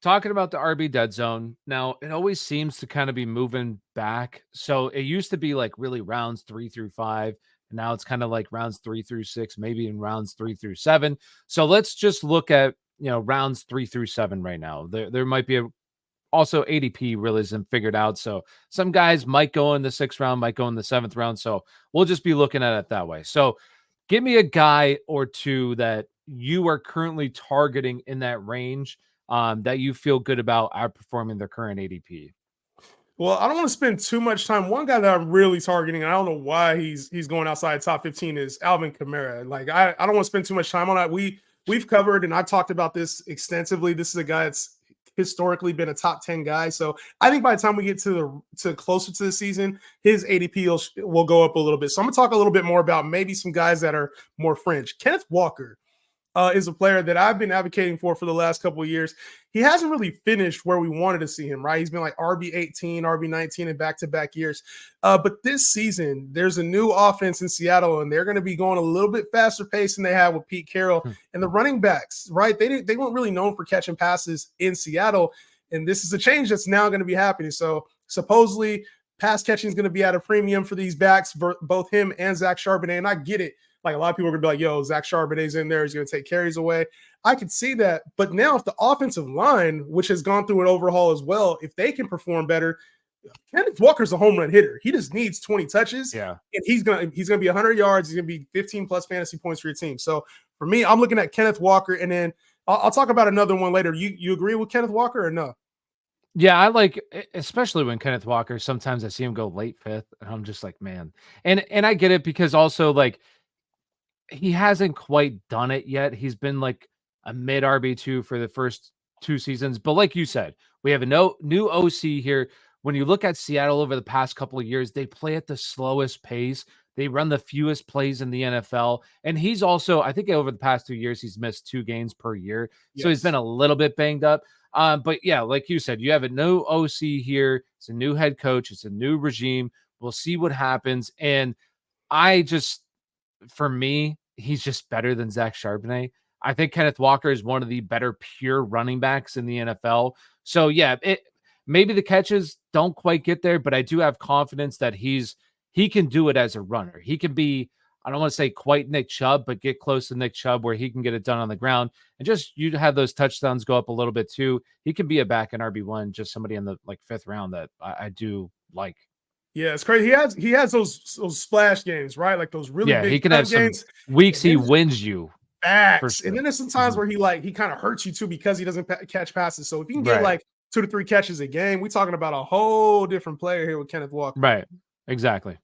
talking about the RB dead zone. Now, it always seems to kind of be moving back. So it used to be like really rounds 3 through 5. And now it's kind of like rounds 3 through 6, maybe in rounds 3 through 7. So let's just look at, rounds 3 through 7 right now. There might be also ADP really isn't figured out. So some guys might go in the 6th round, might go in the 7th round. So we'll just be looking at it that way. So give me a guy or two that you are currently targeting in that range, that you feel good about outperforming their current ADP. Well, I don't want to spend too much time. One guy that I'm really targeting, and I don't know why he's going outside top 15, is Alvin Kamara. Like I don't want to spend too much time on that. We've covered and I've talked about this extensively. This is a guy that's historically been a top 10 guy. So I think by the time we get to closer to the season, his ADP will go up a little bit. So I'm gonna talk a little bit more about maybe some guys that are more fringe. Kenneth Walker is a player that I've been advocating for the last couple of years. He hasn't really finished where we wanted to see him, right? He's been like RB18, RB19 in back-to-back years. But this season, there's a new offense in Seattle, and they're going to be going a little bit faster pace than they had with Pete Carroll. And the running backs, right? They weren't really known for catching passes in Seattle, and this is a change that's now going to be happening. So supposedly, pass catching is going to be at a premium for these backs, both him and Zach Charbonnet, and I get it. Like a lot of people are going to be like, yo, Zach Charbonnet's in there. He's going to take carries away. I could see that. But now if the offensive line, which has gone through an overhaul as well, if they can perform better, Kenneth Walker's a home run hitter. He just needs 20 touches. Yeah. And he's going to be 100 yards. He's going to be 15 plus fantasy points for your team. So for me, I'm looking at Kenneth Walker. And then I'll talk about another one later. You agree with Kenneth Walker or no? Yeah, I like, especially when Kenneth Walker, sometimes I see him go late 5th, and I'm just like, man. And I get it, because also like he hasn't quite done it yet. He's been like a mid RB2 for the first 2 seasons. But like you said, we have a new OC here. When you look at Seattle over the past couple of years, they play at the slowest pace. They run the fewest plays in the NFL. And he's also, I think over the past 2 years, he's missed 2 games per year. So he's been a little bit banged up. But yeah, like you said, you have a new OC here. It's a new head coach. It's a new regime. We'll see what happens. And for me, he's just better than Zach Charbonnet. I think Kenneth Walker is one of the better pure running backs in the NFL. So yeah, maybe the catches don't quite get there, but I do have confidence that he can do it as a runner. He can be, I don't want to say quite Nick Chubb, but get close to Nick Chubb where he can get it done on the ground. And just you have those touchdowns go up a little bit too. He can be a back in RB1, just somebody in the 5th round that I do like. Yeah, it's crazy. He has those splash games, right? Like those really big he can have games. Some weeks he wins you. Facts. Sure. And then there's some times where he kind of hurts you too because he doesn't catch passes. So if you can get like 2 to 3 catches a game, we're talking about a whole different player here with Kenneth Walker. Right. Exactly.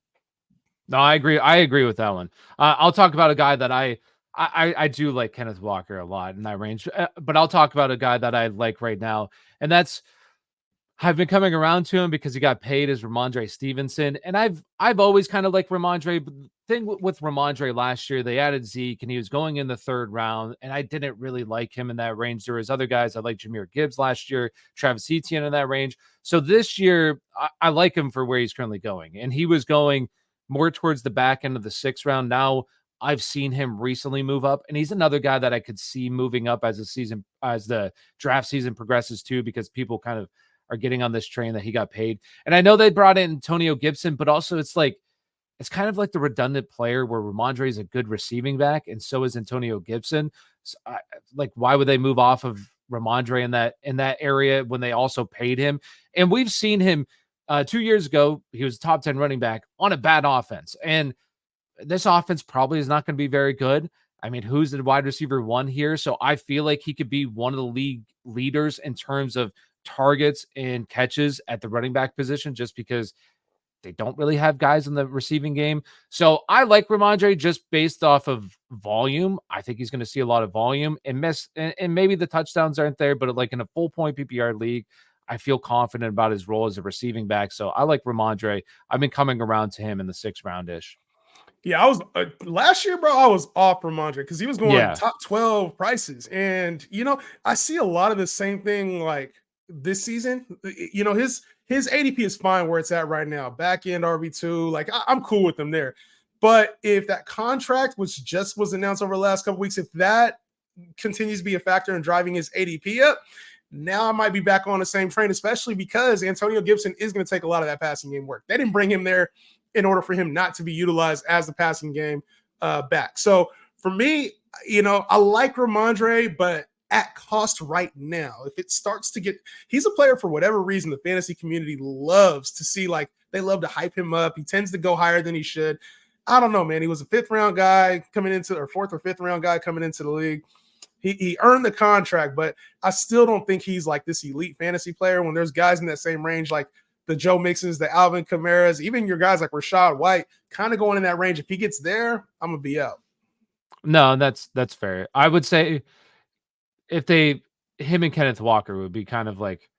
No, I agree. I agree with that one. I'll talk about a guy that I do like Kenneth Walker a lot in that range, but I'll talk about a guy that I like right now, and that's I've been coming around to him because he got paid as Ramondre Stevenson, and I've always kind of liked Ramondre. But the thing with Ramondre last year, they added Zeke, and he was going in the 3rd round, and I didn't really like him in that range. There was other guys. I liked Jahmyr Gibbs last year, Travis Etienne in that range. So this year, I like him for where he's currently going, and he was going more towards the back end of the 6th round. Now I've seen him recently move up, and he's another guy that I could see moving up as the draft season progresses too, because people kind of are getting on this train that he got paid. And I know they brought in Antonio Gibson, but also it's kind of like the redundant player where Ramondre is a good receiving back, and so is Antonio Gibson. So why would they move off of Ramondre in that area when they also paid him? And we've seen him 2 years ago. He was a top 10 running back on a bad offense, and this offense probably is not going to be very good. I mean, who's the wide receiver 1 here? So I feel like he could be one of the league leaders in terms of targets and catches at the running back position, just because they don't really have guys in the receiving game. So I like Ramondre just based off of volume. I think he's going to see a lot of volume and maybe the touchdowns aren't there, but like in a full point PPR league, I feel confident about his role as a receiving back. So I like Ramondre. I've been coming around to him in the 6th round-ish. Yeah, I was last year, bro. I was off Ramondre because he was going top 12 prices, and I see a lot of the same thing like this season. His ADP is fine where it's at right now, back end RB2. Like I'm cool with him there, but if that contract, which was announced over the last couple weeks, if that continues to be a factor in driving his ADP up, Now I might be back on the same train, especially because Antonio Gibson is going to take a lot of that passing game work. They didn't bring him there in order for him not to be utilized as the passing game back. So for me, I like Ramondre, but at cost right now. If it starts to get, he's a player for whatever reason the fantasy community loves to see, like they love to hype him up. He tends to go higher than he should. I don't know, man. He was a fourth or fifth round guy coming into the league. He earned the contract, but I still don't think he's like this elite fantasy player when there's guys in that same range, like the Joe Mixons, the Alvin Kamara's, even your guys like Rachaad White, kind of going in that range. If he gets there, I'm going to be out. No, that's fair. I would say if him and Kenneth Walker would be kind of like,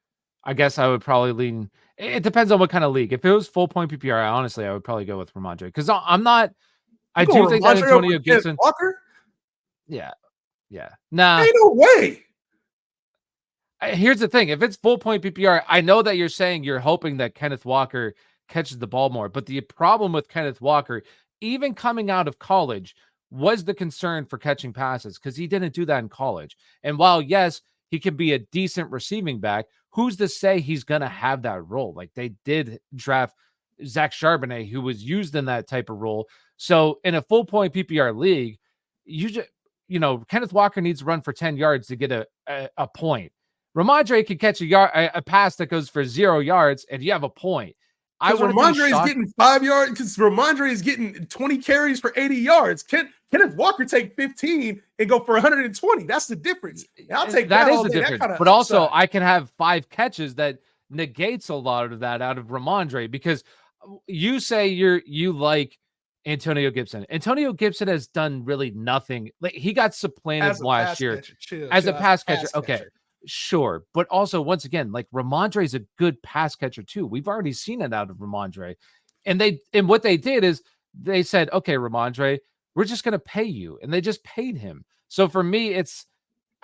I guess I would probably lean. It depends on what kind of league. If it was full point PPR, honestly, I would probably go with Ramondre because I'm not. I do think that Antonio Gibson. Walker? Yeah. Nah. Ain't no way. Here's the thing. If it's full point PPR, I know that you're saying you're hoping that Kenneth Walker catches the ball more. But the problem with Kenneth Walker, even coming out of college, was the concern for catching passes because he didn't do that in college. And while, yes, he could be a decent receiving back, who's to say he's going to have that role? Like they did draft Zach Charbonnet, who was used in that type of role. So in a full point PPR league, Kenneth Walker needs to run for 10 yards to get a point. Ramondre could catch a pass that goes for 0 yards, and you have a point. Ramondre is getting 5 yards because Ramondre is getting 20 carries for 80 yards. Kenneth Walker take 15 and go for 120. That's the difference. And I'll take that. That is the difference. But also, I can have 5 catches that negates a lot of that out of Ramondre because you say you like Antonio Gibson. Antonio Gibson has done really nothing. Like he got supplanted last year as a pass catcher. Okay. Sure. But also, once again, like Ramondre is a good pass catcher too. We've already seen it out of Ramondre. And what they did is they said, okay, Ramondre, we're just going to pay you. And they just paid him. So for me,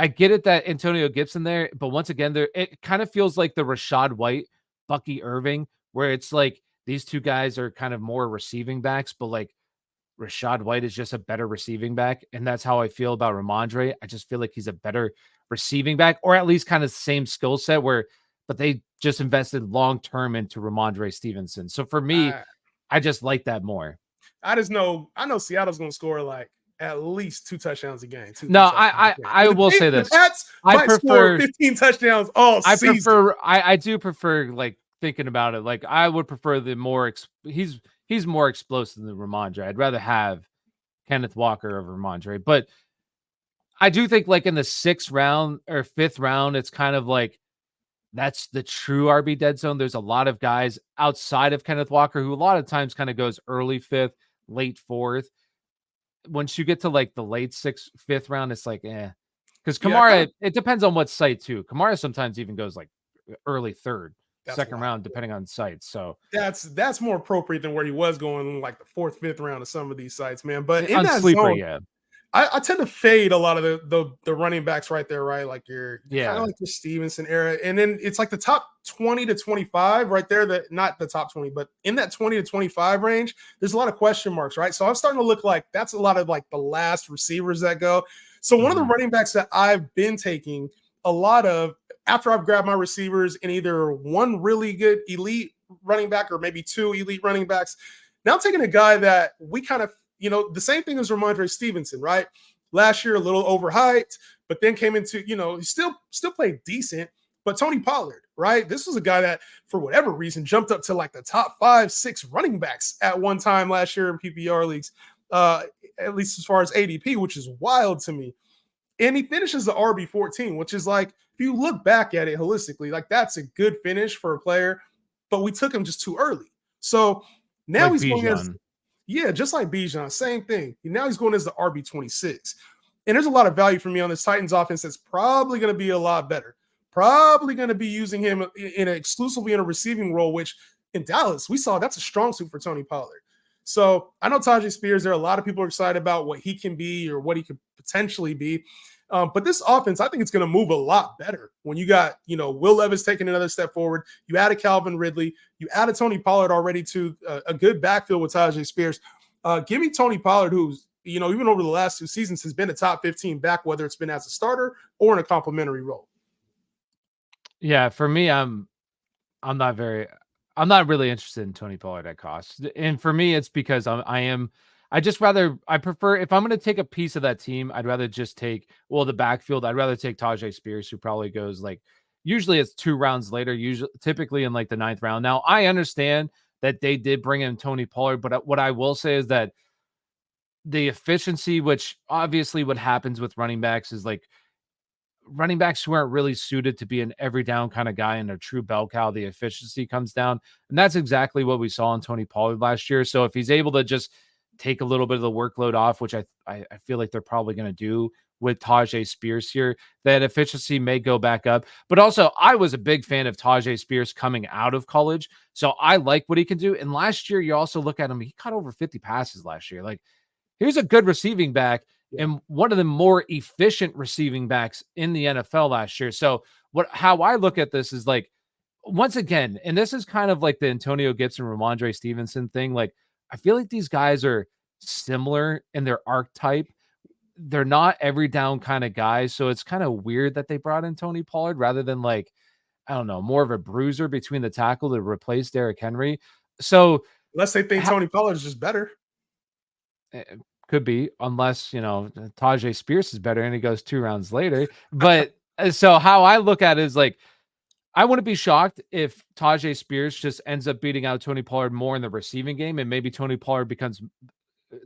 I get it that Antonio Gibson there, but once again, it kind of feels like the Rachaad White, Bucky Irving, where it's like these two guys are kind of more receiving backs, but like Rachaad White is just a better receiving back. And that's how I feel about Ramondre. I just feel like he's a better receiving back, or at least kind of the same skill set but they just invested long-term into Ramondre Stevenson. So for me, I just like that more. I know Seattle's going to score like at least 2 touchdowns a game. I will say this. I prefer 15 touchdowns all season. I do prefer like thinking about it. Like I would prefer he's more explosive than Ramondre. I'd rather have Kenneth Walker over Ramondre, but I do think like in the 6th round or 5th round, it's kind of like that's the true RB dead zone. There's a lot of guys outside of Kenneth Walker who a lot of times kind of goes early 5th, late 4th. Once you get to like the late 6th, 5th round, it's like, because Kamara, it depends on what site too. Kamara sometimes even goes like early 3rd, 2nd round, depending on sites. So that's more appropriate than where he was going like the 4th, 5th round of some of these sites, man. But in on that sleeper, zone, I tend to fade a lot of the running backs right there, right? Like you're kind of like the Stevenson era. And then it's like the top 20 to 25 right there, not the top 20, but in that 20 to 25 range, there's a lot of question marks, right? So I'm starting to look like that's a lot of like the last receivers that go. So one of the running backs that I've been taking a lot of after I've grabbed my receivers in either one really good elite running back or maybe 2 elite running backs. Now I'm taking a guy that we kind of, the same thing as Ramondre Stevenson, right? Last year, a little overhyped, but then came into, he still played decent, but Tony Pollard, right? This was a guy that, for whatever reason, jumped up to like the top 5, 6 running backs at one time last year in PPR leagues, at least as far as ADP, which is wild to me. And he finishes the RB14, which is like, if you look back at it holistically, like that's a good finish for a player, but we took him just too early. So now like he's Bijan. going as just like Bijan, same thing. Now he's going as the RB26. And there's a lot of value for me on this Titans offense that's probably going to be a lot better. Probably going to be using him exclusively in a receiving role, which in Dallas, we saw that's a strong suit for Tony Pollard. So I know Tajay Spears, there are a lot of people excited about what he can be or what he could potentially be. But this offense, I think it's going to move a lot better when you got, Will Levis taking another step forward. You added Calvin Ridley. You added Tony Pollard already to a good backfield with Tajay Spears. Give me Tony Pollard, who's, even over the last 2 seasons has been a top 15 back, whether it's been as a starter or in a complimentary role. Yeah, for me, I'm not very I'm not really interested in Tony Pollard at cost. And for me, it's because I just rather I prefer if I'm gonna take a piece of that team, I'd rather just take the backfield. I'd rather take Tajay Spears, who probably goes like usually it's 2 rounds later, usually typically in like the 9th round. Now I understand that they did bring in Tony Pollard, but what I will say is that the efficiency, which obviously what happens with running backs is like running backs who aren't really suited to be an every down kind of guy and a true bell cow, the efficiency comes down. And that's exactly what we saw in Tony Pollard last year. So if he's able to just take a little bit of the workload off, which I feel like they're probably going to do with Tajay Spears here, that efficiency may go back up. But also, I was a big fan of Tajay Spears coming out of college. So I like what he can do. And last year, you also look at him, he caught over 50 passes last year. Like, here's a good receiving back and one of the more efficient receiving backs in the NFL last year. So how I look at this is like, once again, and this is kind of like the Antonio Gibson, Ramondre Stevenson thing. Like, I feel like these guys are similar in their archetype. They're not every down kind of guys. So it's kind of weird that they brought in Tony Pollard rather than like, I don't know, more of a bruiser between the tackle to replace Derrick Henry. So Unless they think Tony Pollard is just better. Could be, unless, Tajay Spears is better and he goes 2 rounds later. But so how I look at it is like, I wouldn't be shocked if Tajay Spears just ends up beating out Tony Pollard more in the receiving game, and maybe Tony Pollard becomes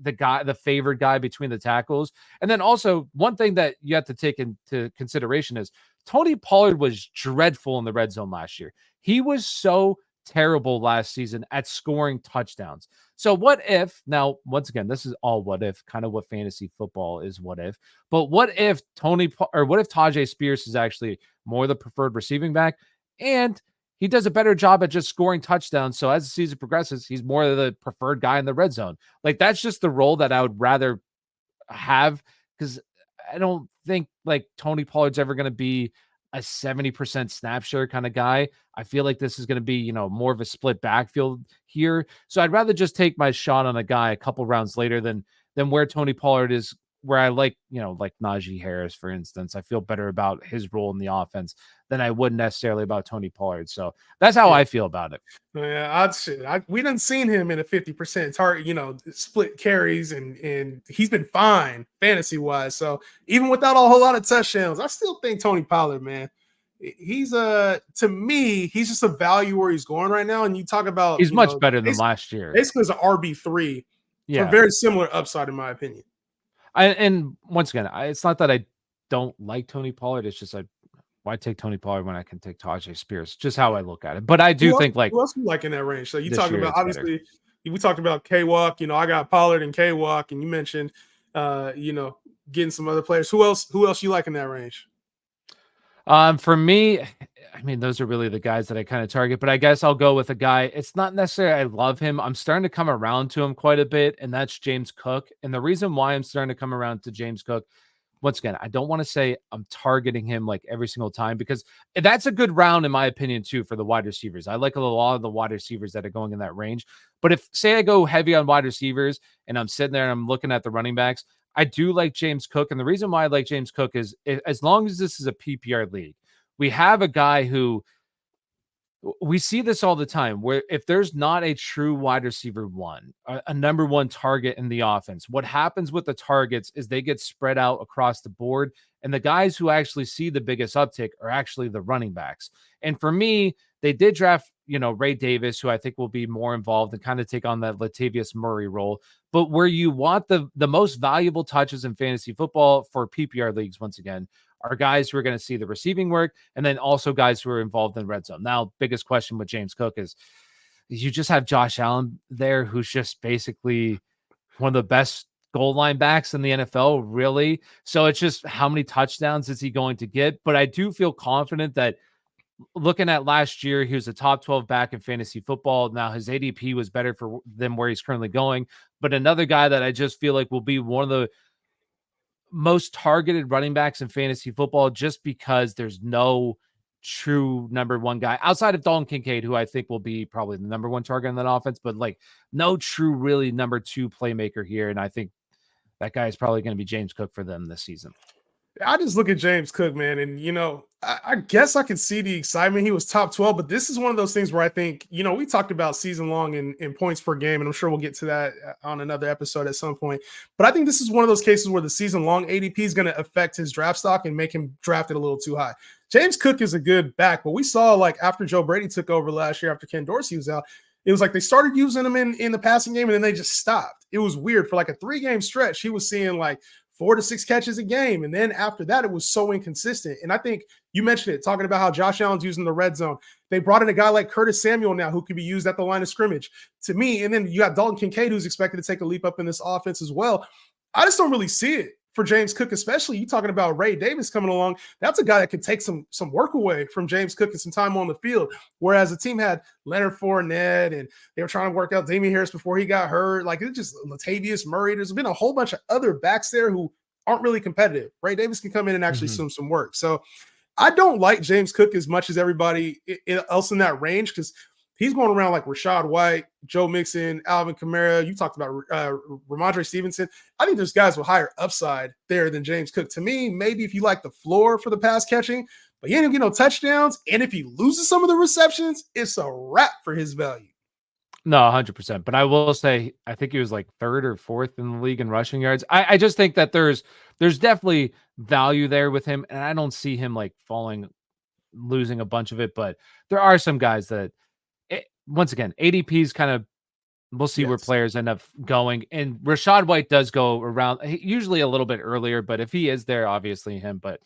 the favored guy between the tackles. And then also one thing that you have to take into consideration is Tony Pollard was dreadful in the red zone last year. He was so terrible last season at scoring touchdowns. So what if, now once again, this is all what if, kind of what fantasy football is what if, but what if what if Tajay Spears is actually more the preferred receiving back and he does a better job at just scoring touchdowns. So as the season progresses, he's more of the preferred guy in the red zone. Like, that's just the role that I would rather have, because I don't think like Tony Pollard's ever going to be a 70% snap share kind of guy. I feel like this is going to be, more of a split backfield here. So I'd rather just take my shot on a guy a couple rounds later than where Tony Pollard is, where I like, like Najee Harris, for instance. I feel better about his role in the offense than I would necessarily about Tony Pollard. So that's how I feel about it. Yeah, we done seen him in a 50% target, split carries, and he's been fine fantasy wise. So even without a whole lot of touchdowns, I still think Tony Pollard, man, he's to me, he's just a value where he's going right now. And you talk about he's much better than last year. Basically, as an RB3 for very similar upside, in my opinion. And once again, it's not that I don't like Tony Pollard. It's just why take Tony Pollard when I can take Tajay Spears? Just how I look at it. But I do think like who else you like in that range? So you talking about obviously we talked about K-Walk. I got Pollard and K-Walk, and you mentioned getting some other players. Who else you like in that range? For me, I mean, those are really the guys that I kind of target, but I guess I'll go with a guy. It's not necessarily I love him. I'm starting to come around to him quite a bit, and that's James Cook. And the reason why I'm starting to come around to James Cook, once again, I don't want to say I'm targeting him like every single time, because that's a good round, in my opinion, too, for the wide receivers. I like a lot of the wide receivers that are going in that range. But if, say, I go heavy on wide receivers and I'm sitting there and I'm looking at the running backs, I do like James Cook. And the reason why I like James Cook is as long as this is a PPR league, we have a guy who we see this all the time, where if there's not a true wide receiver one, a number one target in the offense, what happens with the targets is they get spread out across the board. And the guys who actually see the biggest uptick are actually the running backs. And for me, they did draft, Ray Davis, who I think will be more involved and kind of take on that Latavius Murray role. But where you want the most valuable touches in fantasy football for PPR leagues, once again, are guys who are going to see the receiving work, and then also guys who are involved in red zone. Now, biggest question with James Cook is you just have Josh Allen there, who's just basically one of the best goal line backs in the NFL, really. So it's just how many touchdowns is he going to get? But I do feel confident that looking at last year, he was a top 12 back in fantasy football. Now his ADP was better than where he's currently going. But another guy that I just feel like will be one of the most targeted running backs in fantasy football, just because there's no true number one guy outside of Dalton Kincaid, who I think will be probably the number one target in that offense, but like no true really number two playmaker here. And I think that guy is probably going to be James Cook for them this season. I just look at James Cook, man, and I guess I can see the excitement. He was top 12, but this is one of those things where I think, we talked about season long in points per game, and I'm sure we'll get to that on another episode at some point. But I think this is one of those cases where the season long ADP is going to affect his draft stock and make him drafted a little too high. James Cook is a good back, but we saw like after Joe Brady took over last year, after Ken Dorsey was out, it was like they started using him in the passing game and then they just stopped. It was weird. For like a 3-game stretch, he was seeing like 4 to 6 catches a game. And then after that, it was so inconsistent. And I think you mentioned it, talking about how Josh Allen's using the red zone. They brought in a guy like Curtis Samuel now who could be used at the line of scrimmage. To me, and then you got Dalton Kincaid who's expected to take a leap up in this offense as well. I just don't really see it for James Cook, especially you talking about Ray Davis coming along. That's a guy that could take some work away from James Cook and some time on the field. Whereas the team had Leonard Fournette and they were trying to work out Damian Harris before he got hurt. Like it's just Latavius Murray. There's been a whole bunch of other backs there who aren't really competitive. Ray Davis can come in and actually some work. So I don't like James Cook as much as everybody else in that range because he's going around like Rachaad White, Joe Mixon, Alvin Kamara. You talked about Ramondre Stevenson. I think there's guys with higher upside there than James Cook. To me, maybe if you like the floor for the pass catching, but he ain't gonna get no touchdowns. And if he loses some of the receptions, it's a wrap for his value. No, 100%. But I will say, I think he was like 3rd or 4th in the league in rushing yards. I just think that there's definitely value there with him, and I don't see him like losing a bunch of it. But there are some guys that, once again, ADP's kind of, we'll see where players end up going. And Rachaad White does go around usually a little bit earlier, but if he is there, obviously him. But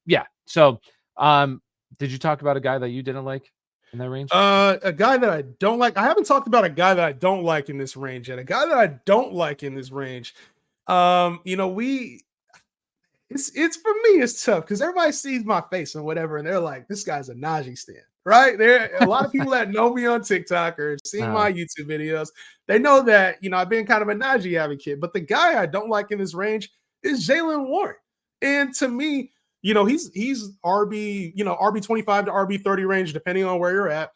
yeah. So, did you talk about a guy that you didn't like in that range? A guy that I don't like. I haven't talked about a guy that I don't like in this range yet. A guy that I don't like in this range. It's for me, it's tough because everybody sees my face and whatever, and they're like, this guy's a Najee stan, right? There are a lot of people that know me on TikTok or seen my YouTube videos. They know that, I've been kind of a Najee advocate, but the guy I don't like in this range is Jaylen Warren. And to me, he's RB, RB 25 to RB 30 range, depending on where you're at.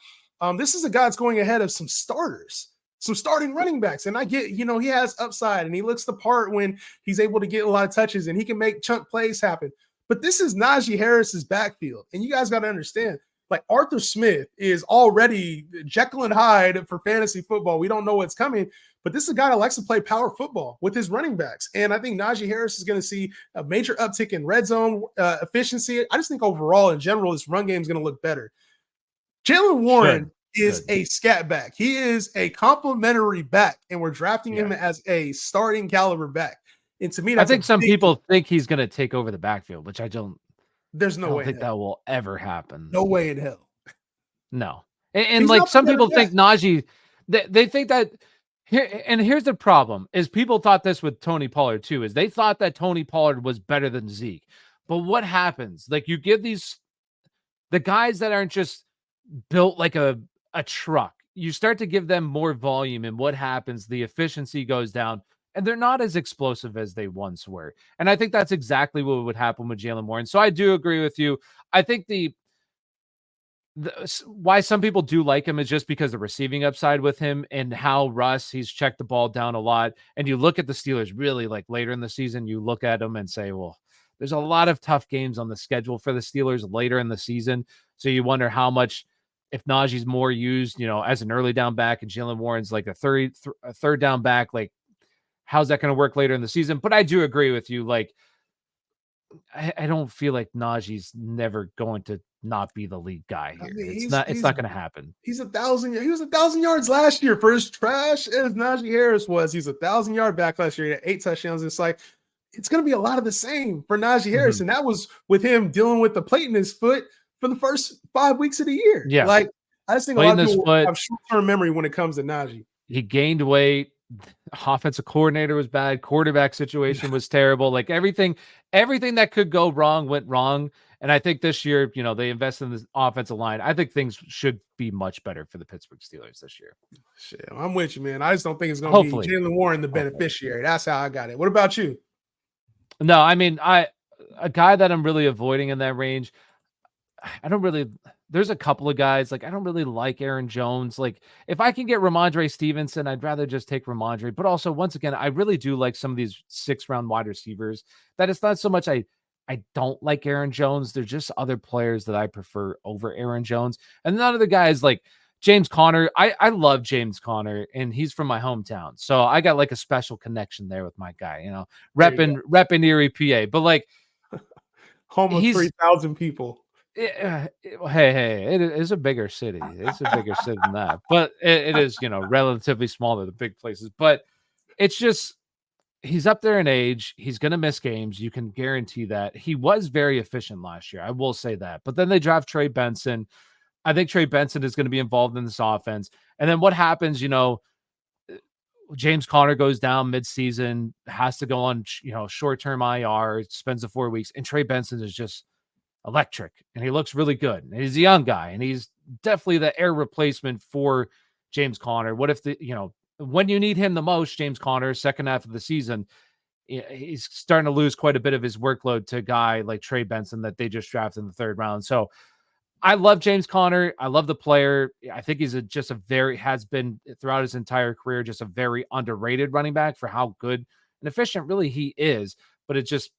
This is a guy that's going ahead of some starters, some starting running backs. And I get, he has upside and he looks the part when he's able to get a lot of touches and he can make chunk plays happen. But this is Najee Harris's backfield. And you guys got to understand, like Arthur Smith is already Jekyll and Hyde for fantasy football. We don't know what's coming, but this is a guy that likes to play power football with his running backs. And I think Najee Harris is going to see a major uptick in red zone efficiency. I just think overall, in general, this run game is going to look better. Jaylen Warren is a scat back. He is a complimentary back, and we're drafting him as a starting caliber back. And to me, I think some people think he's going to take over the backfield, which I don't. There's no way. I don't think that will ever happen. No way in hell. No. And like some people think Najee, they think that here, and here's the problem is people thought this with Tony Pollard too, is they thought that Tony Pollard was better than Zeke. But what happens? Like you give the guys that aren't just built like a truck, you start to give them more volume, and what happens? The efficiency goes down. And they're not as explosive as they once were. And I think that's exactly what would happen with Jaylen Warren. So I do agree with you. I think why some people do like him is just because the receiving upside with him and how he's checked the ball down a lot. And you look at the Steelers really like later in the season, you look at them and say, well, there's a lot of tough games on the schedule for the Steelers later in the season. So you wonder how much, if Najee's more used, as an early down back and Jaylen Warren's like a third down back, like, how's that going to work later in the season? But I do agree with you. Like, I don't feel like Najee's never going to not be the lead guy here. I mean, it's not going to happen. He was 1,000 yards last year for as trash as Najee Harris was. He's 1,000-yard back last year. He had 8 touchdowns. It's like, it's going to be a lot of the same for Najee Harris. And that was with him dealing with the plate in his foot for the first 5 weeks of the year. Yeah. Like, I just think a lot of people have short-term memory when it comes to Najee. He gained weight. Offensive coordinator was bad. Quarterback situation was terrible. Like everything that could go wrong went wrong. And I think this year, they invested in the offensive line. I think things should be much better for the Pittsburgh Steelers this year. Shit, I'm with you, man. I just don't think it's going to be Jaylen Warren the beneficiary. That's how I got it. What about you? No, I mean, a guy that I'm really avoiding in that range. There's a couple of guys, like I don't really like Aaron Jones. Like if I can get Ramondre Stevenson, I'd rather just take Ramondre. But also, once again, I really do like some of these 6th-round wide receivers that it's not so much I I don't like Aaron Jones. There's just other players that I prefer over Aaron Jones. And none of the guys like James Conner. I love James Conner, and he's from my hometown. So I got like a special connection there with my guy, There you go. repping Erie, PA. But like Home of he's 3,000 people. hey, it is a bigger city. It's a bigger city than that. But it is, relatively smaller than big places. But it's just he's up there in age. He's going to miss games. You can guarantee that. He was very efficient last year. I will say that. But then they draft Trey Benson. I think Trey Benson is going to be involved in this offense. And then what happens, James Conner goes down midseason, has to go on, short-term IR, spends the 4 weeks, and Trey Benson is just electric, and he looks really good. And he's a young guy, and he's definitely the air replacement for James Conner. What if when you need him the most, James Conner, second half of the season, he's starting to lose quite a bit of his workload to a guy like Trey Benson that they just drafted in the 3rd round. So I love James Conner. I love the player. I think he's has been throughout his entire career, just a very underrated running back for how good and efficient really he is. But it just,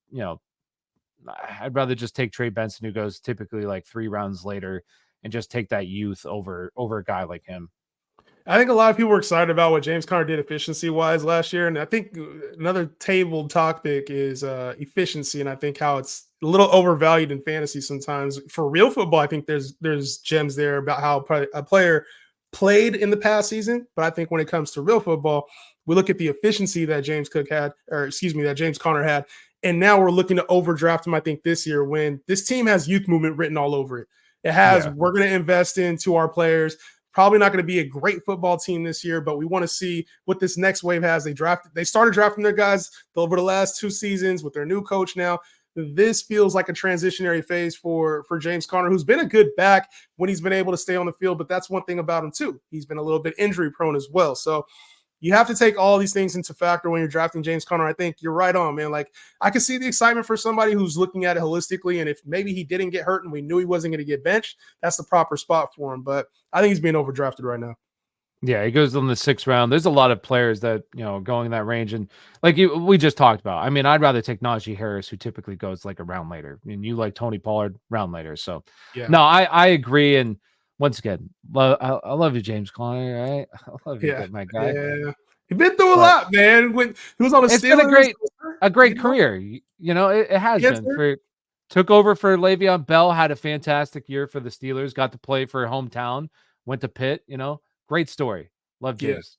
I'd rather just take Trey Benson, who goes typically like 3 rounds later, and just take that youth over a guy like him. I think a lot of people were excited about what James Conner did efficiency-wise last year, and I think another tabled topic is efficiency, and I think how it's a little overvalued in fantasy sometimes. For real football, I think there's gems there about how a player played in the past season, but I think when it comes to real football, we look at the efficiency that that James Conner had, and now we're looking to overdraft him, I think, this year when this team has youth movement written all over it. It has, we're going to invest into our players. Probably not going to be a great football team this year, but we want to see what this next wave has. They started drafting their guys over the last 2 seasons with their new coach now. This feels like a transitionary phase for James Conner, who's been a good back when he's been able to stay on the field. But that's one thing about him, too. He's been a little bit injury prone as well. So you have to take all these things into factor when you're drafting James Conner. I think you're right on, man. Like, I can see the excitement for somebody who's looking at it holistically. And if maybe he didn't get hurt and we knew he wasn't going to get benched, that's the proper spot for him. But I think he's being overdrafted right now. Yeah, he goes in the 6th round. There's a lot of players that, going in that range. And like we just talked about, I mean, I'd rather take Najee Harris, who typically goes like a round later. I mean, you like Tony Pollard round later. So, Yeah. no, I agree. And once again, I love you, James Conner. Right? I love you, my guy. Yeah. He's been through a lot, man. When he was on the Steelers, been a great career. It has been. Took over for Le'Veon Bell, had a fantastic year for the Steelers, got to play for hometown, went to Pitt, great story. Love James.